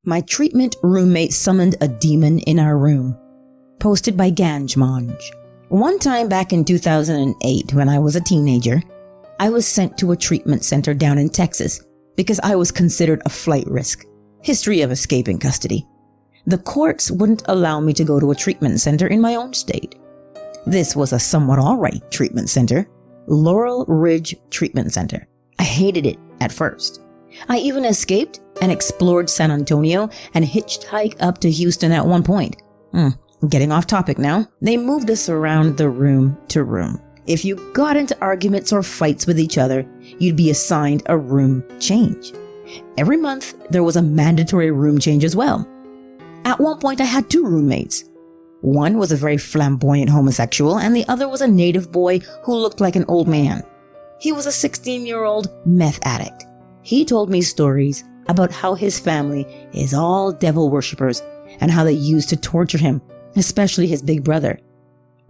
My treatment roommate summoned a demon in our room. Posted by Ganjmonj. One time back in 2008, when I was a teenager, I was sent to a treatment center down in Texas because I was considered a flight risk. History of escaping custody. The courts wouldn't allow me to go to a treatment center in my own state. This was a somewhat alright treatment center, Laurel Ridge Treatment Center. I hated it at first. I even escaped and explored San Antonio and hitchhiked up to Houston at one point. Getting off topic now. They moved us around the room to room. If you got into arguments or fights with each other, you'd be assigned a room change. Every month, there was a mandatory room change as well. At one point, I had two roommates. One was a very flamboyant homosexual, and the other was a native boy who looked like an old man. He was a 16-year-old meth addict. He told me stories about how his family is all devil worshippers and how they used to torture him, especially his big brother.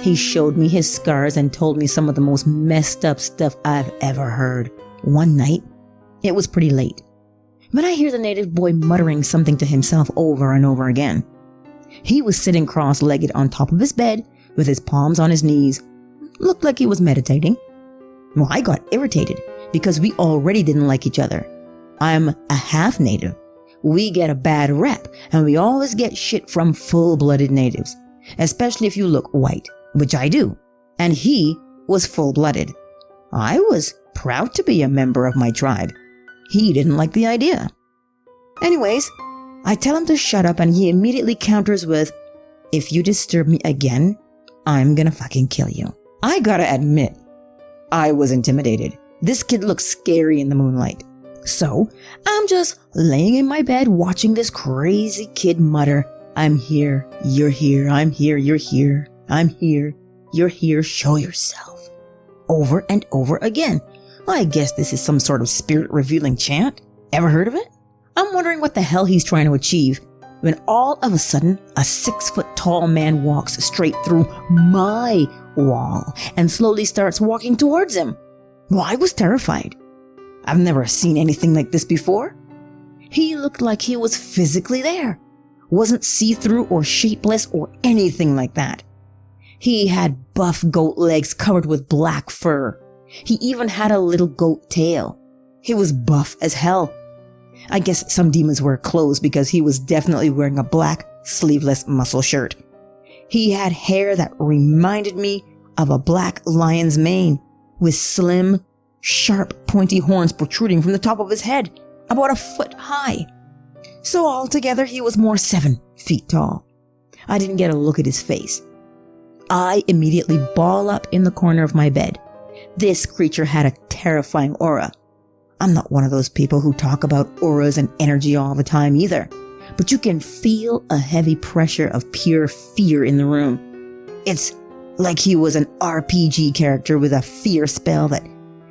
He showed me his scars and told me some of the most messed up stuff I've ever heard. One night, it was pretty late, but I hear the native boy muttering something to himself over and over again. He was sitting cross-legged on top of his bed with his palms on his knees. Looked like he was meditating. Well, I got irritated because we already didn't like each other. I'm a half native. We get a bad rep, and we always get shit from full-blooded natives, especially if you look white, which I do. And he was full-blooded. I was proud to be a member of my tribe. He didn't like the idea. Anyways, I tell him to shut up, and he immediately counters with, "If you disturb me again, I'm gonna fucking kill you." I gotta admit, I was intimidated. This kid looked scary in the moonlight. So, I'm just laying in my bed watching this crazy kid mutter, "I'm here, you're here, I'm here, you're here, I'm here, you're here, show yourself," over and over again. I guess this is some sort of spirit-revealing chant. Ever heard of it? I'm wondering what the hell he's trying to achieve, when all of a sudden, a 6-foot-tall man walks straight through my wall and slowly starts walking towards him. Well, I was terrified. I've never seen anything like this before. He looked like he was physically there. Wasn't see-through or shapeless or anything like that. He had buff goat legs covered with black fur. He even had a little goat tail. He was buff as hell. I guess some demons wear clothes because he was definitely wearing a black, sleeveless muscle shirt. He had hair that reminded me of a black lion's mane, with slim, sharp, pointy horns protruding from the top of his head, about a foot high. So altogether, he was more 7 feet tall. I didn't get a look at his face. I immediately ball up in the corner of my bed. This creature had a terrifying aura. I'm not one of those people who talk about auras and energy all the time either, but you can feel a heavy pressure of pure fear in the room. It's like he was an RPG character with a fear spell that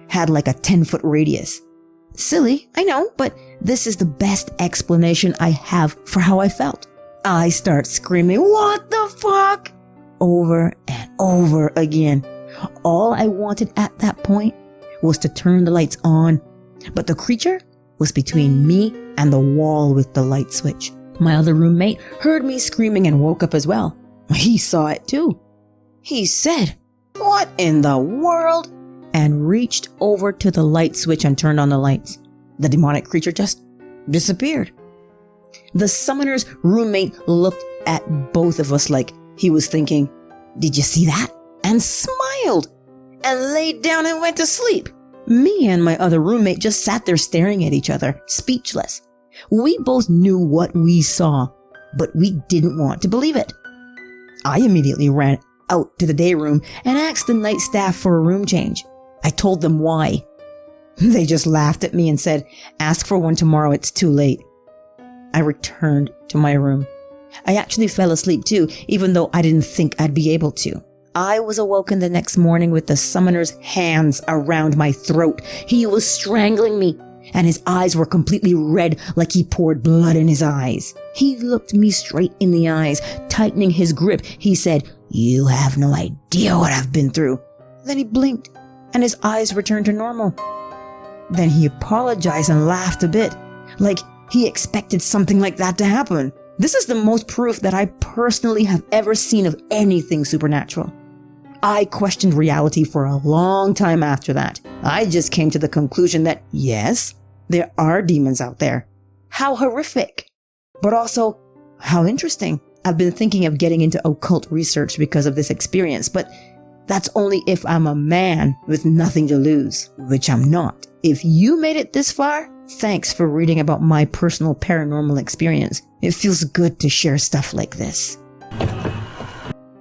had like a 10-foot radius. Silly, I know, but this is the best explanation I have for how I felt. I start screaming, "What the fuck?" over and over again. All I wanted at that point was to turn the lights on, but the creature was between me and the wall with the light switch. My other roommate heard me screaming and woke up as well. He saw it too. He said, "What in the world?" and reached over to the light switch and turned on the lights. The demonic creature just disappeared. The summoner's roommate looked at both of us like he was thinking, "Did you see that?" and smiled and laid down and went to sleep. Me and my other roommate just sat there staring at each other, speechless. We both knew what we saw, but we didn't want to believe it. I immediately ran out to the day room and asked the night staff for a room change. I told them why. They just laughed at me and said, "Ask for one tomorrow, it's too late." I returned to my room. I actually fell asleep too, even though I didn't think I'd be able to. I was awoken the next morning with the summoner's hands around my throat. He was strangling me, and his eyes were completely red like he poured blood in his eyes. He looked me straight in the eyes, tightening his grip. He said, "You have no idea what I've been through." Then he blinked, and his eyes returned to normal. Then he apologized and laughed a bit, like He expected something like that to happen. This is the most proof that I personally have ever seen of anything supernatural. I questioned reality for a long time after that. I just came to the conclusion that yes, there are demons out there. How horrific, but also how interesting. I've been thinking of getting into occult research because of this experience, but that's only if I'm a man with nothing to lose, which I'm not. If you made it this far, thanks for reading about my personal paranormal experience. It feels good to share stuff like this.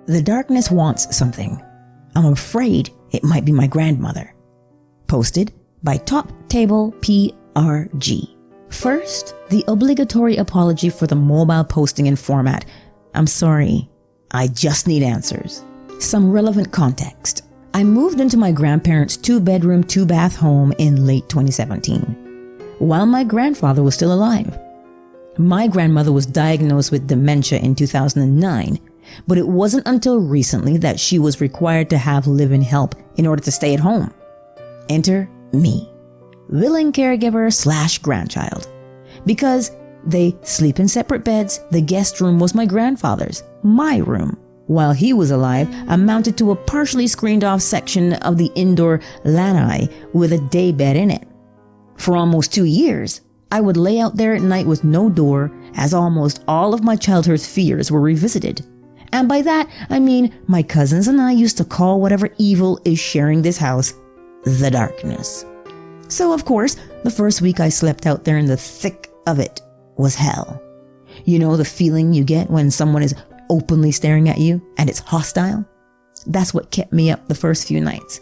The darkness wants something. I'm afraid it might be my grandmother. Posted by Top Table PRG. First, the obligatory apology for the mobile posting and format. I'm sorry. I just need answers. Some relevant context. I moved into my grandparents' 2-bedroom, 2-bath home in late 2017, while my grandfather was still alive. My grandmother was diagnosed with dementia in 2009, but it wasn't until recently that she was required to have live-in help in order to stay at home. Enter me, willing caregiver / grandchild. Because they sleep in separate beds, the guest room was my grandfather's, my room, while he was alive, amounted to a partially screened off section of the indoor lanai with a day bed in it. For almost 2 years, I would lay out there at night with no door, as almost all of my childhood's fears were revisited. And by that, I mean my cousins and I used to call whatever evil is sharing this house the darkness. So of course, the first week I slept out there in the thick of it was hell. You know the feeling you get when someone is openly staring at you and it's hostile? That's what kept me up the first few nights.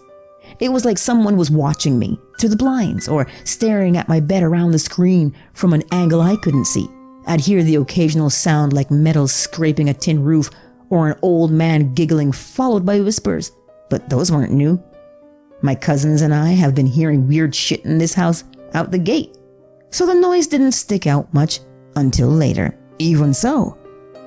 It was like someone was watching me through the blinds or staring at my bed around the screen from an angle I couldn't see. I'd hear the occasional sound like metal scraping a tin roof or an old man giggling followed by whispers, but those weren't new. My cousins and I have been hearing weird shit in this house out the gate, so the noise didn't stick out much until later. Even so,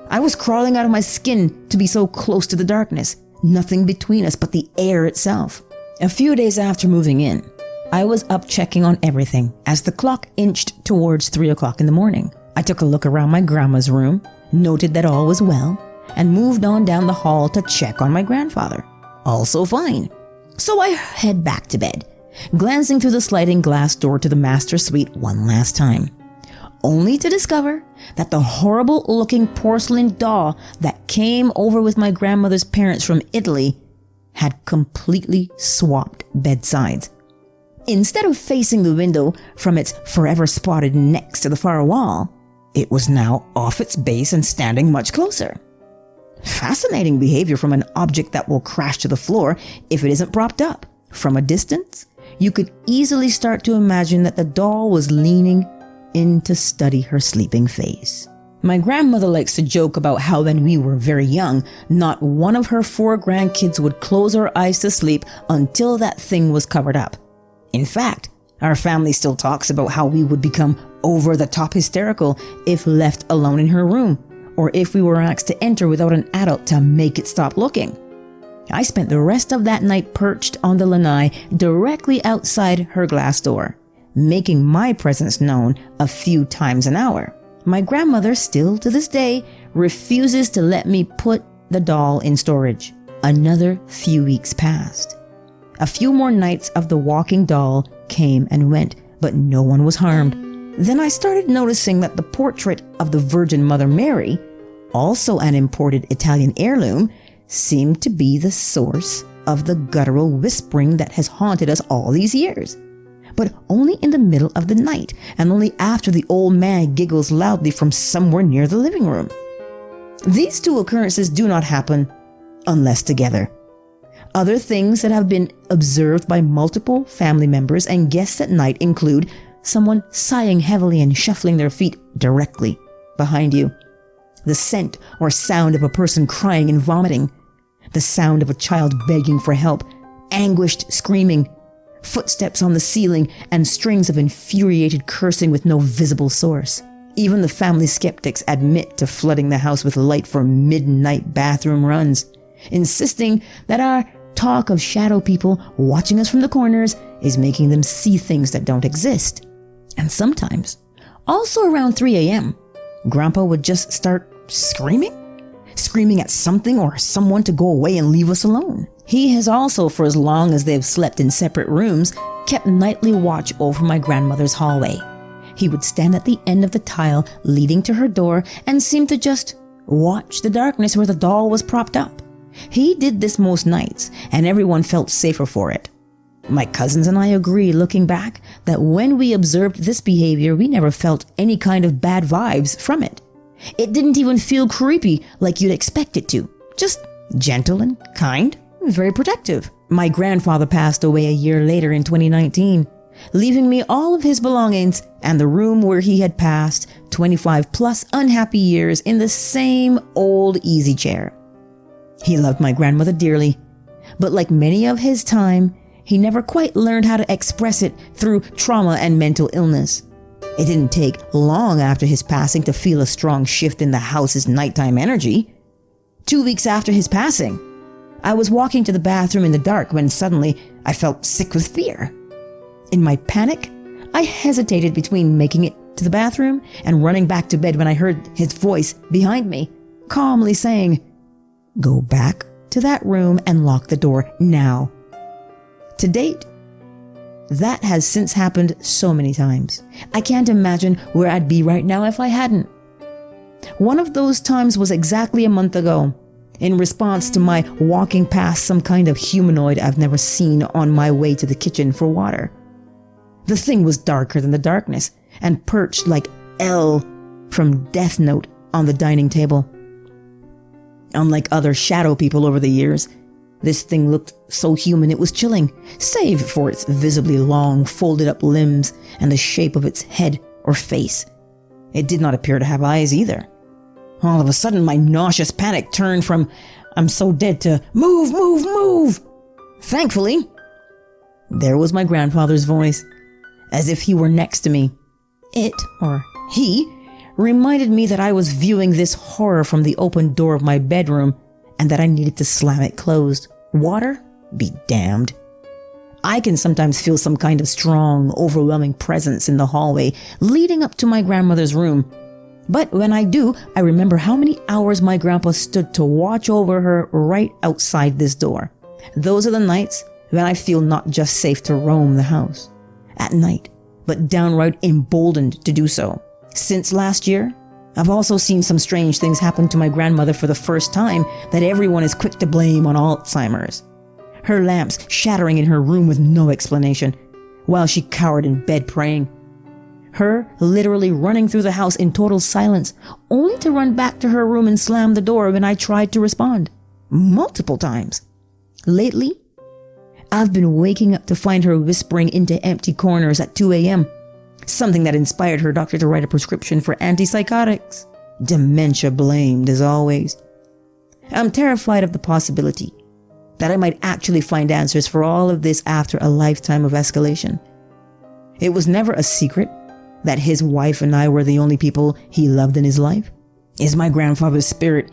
I was crawling out of my skin to be so close to the darkness, nothing between us but the air itself. A few days after moving in, I was up checking on everything as the clock inched towards 3 o'clock in the morning. I took a look around my grandma's room, noted that all was well, and moved on down the hall to check on my grandfather. Also fine. So I head back to bed, glancing through the sliding glass door to the master suite one last time, only to discover that the horrible-looking porcelain doll that came over with my grandmother's parents from Italy had completely swapped bedsides. Instead of facing the window from its forever spotted next to the far wall, it was now off its base and standing much closer. Fascinating behavior from an object that will crash to the floor if it isn't propped up. From a distance, you could easily start to imagine that the doll was leaning in to study her sleeping face. My grandmother likes to joke about how when we were very young, not one of her 4 grandkids would close her eyes to sleep until that thing was covered up. In fact, our family still talks about how we would become over-the-top hysterical if left alone in her room, or if we were asked to enter without an adult to make it stop looking. I spent the rest of that night perched on the lanai directly outside her glass door, making my presence known a few times an hour. My grandmother, still to this day, refuses to let me put the doll in storage. Another few weeks passed. A few more nights of the walking doll came and went, but no one was harmed. Then I started noticing that the portrait of the Virgin Mother Mary, also an imported Italian heirloom, seemed to be the source of the guttural whispering that has haunted us all these years. But only in the middle of the night, and only after the old man giggles loudly from somewhere near the living room. These 2 occurrences do not happen unless together. Other things that have been observed by multiple family members and guests at night include someone sighing heavily and shuffling their feet directly behind you, the scent or sound of a person crying and vomiting, the sound of a child begging for help, anguished screaming, footsteps on the ceiling, and strings of infuriated cursing with no visible source. Even the family skeptics admit to flooding the house with light for midnight bathroom runs, insisting that our talk of shadow people watching us from the corners is making them see things that don't exist. And sometimes, Also around 3 a.m., Grandpa would just start screaming at something or someone to go away and leave us alone. He has also, for as long as they've slept in separate rooms, kept nightly watch over my grandmother's hallway. He would stand at the end of the tile leading to her door and seem to just watch the darkness where the doll was propped up. He did this most nights, and everyone felt safer for it. My cousins and I agree, looking back, that when we observed this behavior, we never felt any kind of bad vibes from it. It didn't even feel creepy like you'd expect it to. Just gentle and kind, very protective. My grandfather passed away a year later in 2019, leaving me all of his belongings and the room where he had passed 25 plus unhappy years in the same old easy chair. He loved my grandmother dearly, but like many of his time, he never quite learned how to express it through trauma and mental illness. It didn't take long after his passing to feel a strong shift in the house's nighttime energy. 2 weeks after his passing, I was walking to the bathroom in the dark when suddenly I felt sick with fear. In my panic, I hesitated between making it to the bathroom and running back to bed when I heard his voice behind me, calmly saying, "Go back to that room and lock the door now." To date, that has since happened so many times. I can't imagine where I'd be right now if I hadn't. One of those times was exactly a month ago, in response to my walking past some kind of humanoid I've never seen on my way to the kitchen for water. The thing was darker than the darkness and perched like L from Death Note on the dining table. Unlike other shadow people over the years, this thing looked so human it was chilling, save for its visibly long, folded-up limbs and the shape of its head or face. It did not appear to have eyes either. All of a sudden, my nauseous panic turned from, "I'm so dead," to, "Move, move, move!" Thankfully, there was my grandfather's voice, as if he were next to me. It, or he, reminded me that I was viewing this horror from the open door of my bedroom and that I needed to slam it closed. Water? Be damned. I can sometimes feel some kind of strong, overwhelming presence in the hallway leading up to my grandmother's room. But when I do, I remember how many hours my grandpa stood to watch over her right outside this door. Those are the nights when I feel not just safe to roam the house at night, but downright emboldened to do so. Since last year, I've also seen some strange things happen to my grandmother for the first time that everyone is quick to blame on Alzheimer's. Her lamps shattering in her room with no explanation, while she cowered in bed praying. Her literally running through the house in total silence, only to run back to her room and slam the door when I tried to respond. Multiple times. Lately, I've been waking up to find her whispering into empty corners at 2 a.m., something that inspired her doctor to write a prescription for antipsychotics. Dementia blamed, as always. I'm terrified of the possibility that I might actually find answers for all of this after a lifetime of escalation. It was never a secret that his wife and I were the only people he loved in his life. Is my grandfather's spirit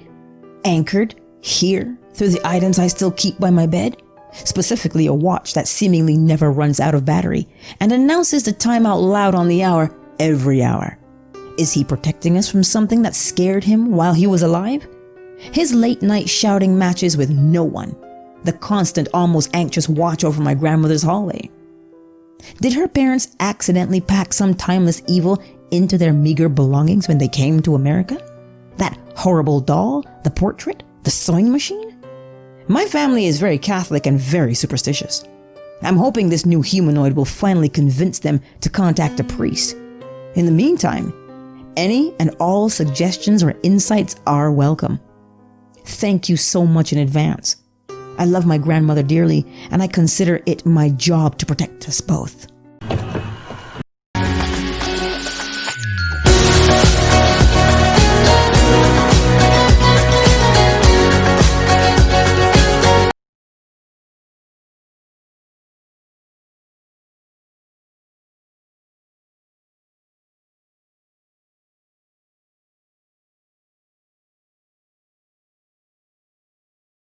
anchored here through the items I still keep by my bed? Specifically a watch that seemingly never runs out of battery and announces the time out loud on the hour every hour. Is he protecting us from something that scared him while he was alive? His late night shouting matches with no one. The constant, almost anxious watch over my grandmother's hallway. Did her parents accidentally pack some timeless evil into their meager belongings when they came to America? That horrible doll, the portrait, the sewing machine? My family is very Catholic and very superstitious. I'm hoping this new humanoid will finally convince them to contact a priest. In the meantime, any and all suggestions or insights are welcome. Thank you so much in advance. I love my grandmother dearly, and I consider it my job to protect us both.